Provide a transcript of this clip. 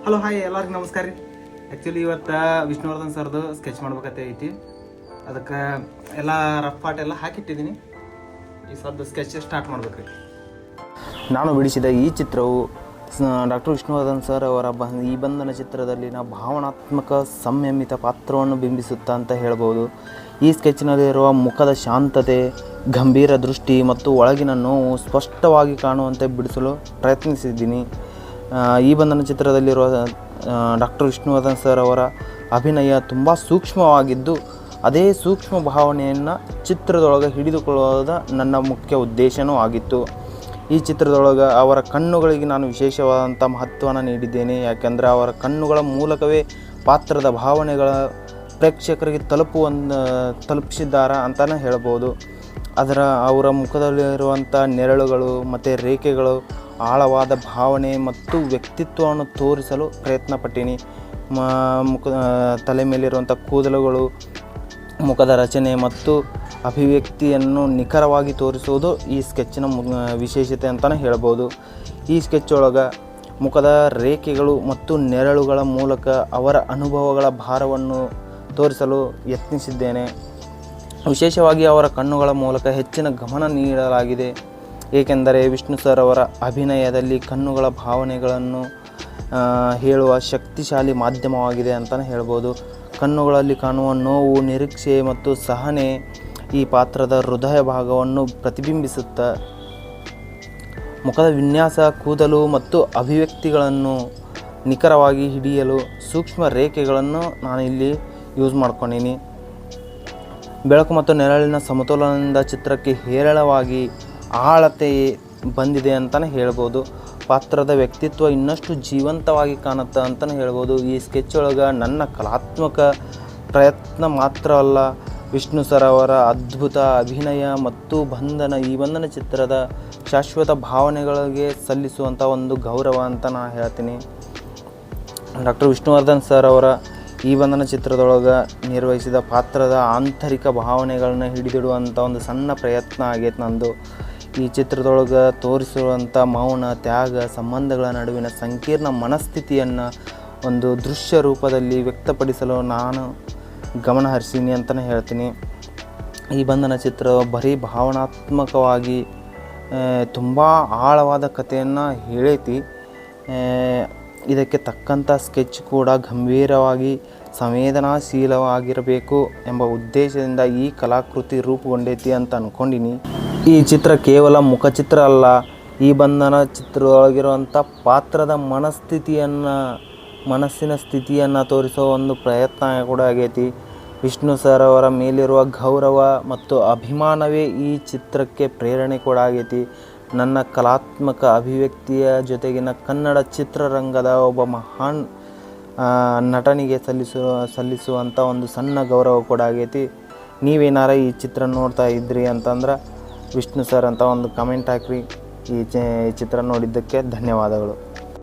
Hello hi ಎಲ್ಲರಿಗೂ ನಮಸ್ಕಾರ ರೀ. ಆ್ಯಕ್ಚುಲಿ ಇವತ್ತು ವಿಷ್ಣುವರ್ಧನ್ ಸರ್ದು ಸ್ಕೆಚ್ ಮಾಡ್ಬೇಕಂತ ಐತಿ. ಅದಕ್ಕೆ ಎಲ್ಲ ರಫ್ ಪಾರ್ಟ್ ಎಲ್ಲ ಹಾಕಿಟ್ಟಿದ್ದೀನಿ. ಈ ಸದ್ದು ಸ್ಕೆಚ್ ಸ್ಟಾರ್ಟ್ ಮಾಡ್ಬೇಕು ರೀ. ನಾನು ಬಿಡಿಸಿದ ಈ ಚಿತ್ರವು ಡಾಕ್ಟರ್ ವಿಷ್ಣುವರ್ಧನ್ ಸರ್ ಅವರ ಈ ಬಂಧನ ಚಿತ್ರದಲ್ಲಿನ ಭಾವನಾತ್ಮಕ ಸಂಯಮಿತ ಪಾತ್ರವನ್ನು ಬಿಂಬಿಸುತ್ತಾ ಅಂತ ಹೇಳ್ಬೋದು. ಈ ಸ್ಕೆಚ್ನಲ್ಲಿರುವ ಮುಖದ ಶಾಂತತೆ, ಗಂಭೀರ ದೃಷ್ಟಿ ಮತ್ತು ಒಳಗಿನ ನೋವು ಸ್ಪಷ್ಟವಾಗಿ ಕಾಣುವಂತೆ ಬಿಡಿಸಲು ಪ್ರಯತ್ನಿಸಿದ್ದೀನಿ. ಈ ಬಂಧನ ಚಿತ್ರದಲ್ಲಿರುವ ಡಾಕ್ಟರ್ ವಿಷ್ಣುವರ್ಧನ್ ಸರ್ ಅವರ ಅಭಿನಯ ತುಂಬ ಸೂಕ್ಷ್ಮವಾಗಿದ್ದು, ಅದೇ ಸೂಕ್ಷ್ಮ ಭಾವನೆಯನ್ನು ಚಿತ್ರದೊಳಗೆ ಹಿಡಿದುಕೊಳ್ಳುವುದು ನನ್ನ ಮುಖ್ಯ ಉದ್ದೇಶವೂ ಆಗಿತ್ತು. ಈ ಚಿತ್ರದೊಳಗೆ ಅವರ ಕಣ್ಣುಗಳಿಗೆ ನಾನು ವಿಶೇಷವಾದಂಥ ಮಹತ್ವವನ್ನು ನೀಡಿದ್ದೇನೆ. ಯಾಕೆಂದರೆ ಅವರ ಕಣ್ಣುಗಳ ಮೂಲಕವೇ ಪಾತ್ರದ ಭಾವನೆಗಳ ಪ್ರೇಕ್ಷಕರಿಗೆ ತಲುಪಿಸಿದ್ದಾರೆ ಅಂತಲೇ ಹೇಳ್ಬೋದು. ಅವರ ಮುಖದಲ್ಲಿರುವಂಥ ನೆರಳುಗಳು ಮತ್ತು ರೇಖೆಗಳು ಆಳವಾದ ಭಾವನೆ ಮತ್ತು ವ್ಯಕ್ತಿತ್ವವನ್ನು ತೋರಿಸಲು ಪ್ರಯತ್ನಪಟ್ಟೀನಿ. ತಲೆ ಮೇಲಿರುವಂಥ ಕೂದಲುಗಳು, ಮುಖದ ರಚನೆ ಮತ್ತು ಅಭಿವ್ಯಕ್ತಿಯನ್ನು ನಿಖರವಾಗಿ ತೋರಿಸುವುದು ಈ ಸ್ಕೆಚ್ಚಿನ ವಿಶೇಷತೆ ಅಂತಲೇ ಹೇಳ್ಬೋದು. ಈ ಸ್ಕೆಚ್ ಒಳಗೆ ಮುಖದ ರೇಖೆಗಳು ಮತ್ತು ನೆರಳುಗಳ ಮೂಲಕ ಅವರ ಅನುಭವಗಳ ಭಾರವನ್ನು ತೋರಿಸಲು ಯತ್ನಿಸಿದ್ದೇನೆ. ವಿಶೇಷವಾಗಿ ಅವರ ಕಣ್ಣುಗಳ ಮೂಲಕ ಹೆಚ್ಚಿನ ಗಮನ ನೀಡಲಾಗಿದೆ. ಏಕೆಂದರೆ ವಿಷ್ಣು ಸರ್ ಅವರ ಅಭಿನಯದಲ್ಲಿ ಕಣ್ಣುಗಳ ಭಾವನೆಗಳನ್ನು ಹೇಳುವ ಶಕ್ತಿಶಾಲಿ ಮಾಧ್ಯಮವಾಗಿದೆ ಅಂತಲೇ ಹೇಳ್ಬೋದು. ಕಣ್ಣುಗಳಲ್ಲಿ ಕಾಣುವ ನೋವು, ನಿರೀಕ್ಷೆ ಮತ್ತು ಸಹನೆ ಈ ಪಾತ್ರದ ಹೃದಯ ಭಾಗವನ್ನು ಪ್ರತಿಬಿಂಬಿಸುತ್ತಾ ಮುಖದ ವಿನ್ಯಾಸ, ಕೂದಲು ಮತ್ತು ಅಭಿವ್ಯಕ್ತಿಗಳನ್ನು ನಿಖರವಾಗಿ ಹಿಡಿಯಲು ಸೂಕ್ಷ್ಮ ರೇಖೆಗಳನ್ನು ನಾನು ಇಲ್ಲಿ ಯೂಸ್ ಮಾಡ್ಕೊಂಡೀನಿ. ಬೆಳಕು ಮತ್ತು ನೆರಳಿನ ಸಮತೋಲನದಿಂದ ಚಿತ್ರಕ್ಕೆ ಹೇರಳವಾಗಿ ಆಳತೆ ಬಂದಿದೆ ಅಂತಲೇ ಹೇಳ್ಬೋದು. ಪಾತ್ರದ ವ್ಯಕ್ತಿತ್ವ ಇನ್ನಷ್ಟು ಜೀವಂತವಾಗಿ ಕಾಣುತ್ತೆ ಅಂತಲೇ ಹೇಳ್ಬೋದು. ಈ ಸ್ಕೆಚ್ ಒಳಗೆ ನನ್ನ ಕಲಾತ್ಮಕ ಪ್ರಯತ್ನ ಮಾತ್ರ ಅಲ್ಲ, ವಿಷ್ಣು ಸರ್ ಅವರ ಅದ್ಭುತ ಅಭಿನಯ ಮತ್ತು ಈ ಬಂಧನ ಚಿತ್ರದ ಶಾಶ್ವತ ಭಾವನೆಗಳಿಗೆ ಸಲ್ಲಿಸುವಂಥ ಒಂದು ಗೌರವ ಅಂತ ನಾನು ಹೇಳ್ತೀನಿ. ಡಾಕ್ಟರ್ ವಿಷ್ಣುವರ್ಧನ್ ಸರ್ ಅವರ ಈ ಬಂಧನ ಚಿತ್ರದೊಳಗೆ ನಿರ್ವಹಿಸಿದ ಪಾತ್ರದ ಆಂತರಿಕ ಭಾವನೆಗಳನ್ನ ಹಿಡಿದಿಡುವಂಥ ಒಂದು ಸಣ್ಣ ಪ್ರಯತ್ನ ಆಗೈತೆ ನಂದು. ಈ ಚಿತ್ರದೊಳಗೆ ತೋರಿಸಿರುವಂಥ ಮೌನ, ತ್ಯಾಗ, ಸಂಬಂಧಗಳ ನಡುವಿನ ಸಂಕೀರ್ಣ ಮನಸ್ಥಿತಿಯನ್ನು ಒಂದು ದೃಶ್ಯ ರೂಪದಲ್ಲಿ ವ್ಯಕ್ತಪಡಿಸಲು ನಾನು ಗಮನ ಹರಿಸೀನಿ ಅಂತಲೇ ಹೇಳ್ತೀನಿ. ಈ ಬಂಧನ ಚಿತ್ರ ಬರೀ ಭಾವನಾತ್ಮಕವಾಗಿ ತುಂಬ ಆಳವಾದ ಕಥೆಯನ್ನು ಹೇಳೈತಿ. ಇದಕ್ಕೆ ತಕ್ಕಂಥ ಸ್ಕೆಚ್ ಕೂಡ ಗಂಭೀರವಾಗಿ ಸಂವೇದನಾಶೀಲವಾಗಿರಬೇಕು ಎಂಬ ಉದ್ದೇಶದಿಂದ ಈ ಕಲಾಕೃತಿ ರೂಪುಗೊಂಡೈತಿ ಅಂತ ಅಂದ್ಕೊಂಡಿನಿ. ಈ ಚಿತ್ರ ಕೇವಲ ಮುಖಚಿತ್ರ ಅಲ್ಲ, ಈ ಬಂಧನ ಚಿತ್ರದೊಳಗಿರುವಂಥ ಪಾತ್ರದ ಮನಸ್ಸಿನ ಸ್ಥಿತಿಯನ್ನು ತೋರಿಸೋ ಒಂದು ಪ್ರಯತ್ನ ಕೂಡ ಆಗೈತಿ. ವಿಷ್ಣು ಸರ್ ಅವರ ಮೇಲಿರುವ ಗೌರವ ಮತ್ತು ಅಭಿಮಾನವೇ ಈ ಚಿತ್ರಕ್ಕೆ ಪ್ರೇರಣೆ ಕೂಡ ಆಗೈತಿ. ನನ್ನ ಕಲಾತ್ಮಕ ಅಭಿವ್ಯಕ್ತಿಯ ಜೊತೆಗಿನ ಕನ್ನಡ ಚಿತ್ರರಂಗದ ಒಬ್ಬ ಮಹಾನ್ ನಟನಿಗೆ ಸಲ್ಲಿಸುವಂಥ ಒಂದು ಸಣ್ಣ ಗೌರವ ಕೂಡ ಆಗೈತಿ. ನೀವೇನಾರ ಈ ಚಿತ್ರ ನೋಡ್ತಾ ಇದ್ರಿ ಅಂತಂದ್ರೆ ವಿಷ್ಣು ಸರ್ ಅಂತ ಒಂದು ಕಮೆಂಟ್ ಹಾಕ್ರಿ. ಈ ಚಿತ್ರ ನೋಡಿದ್ದಕ್ಕೆ ಧನ್ಯವಾದಗಳು.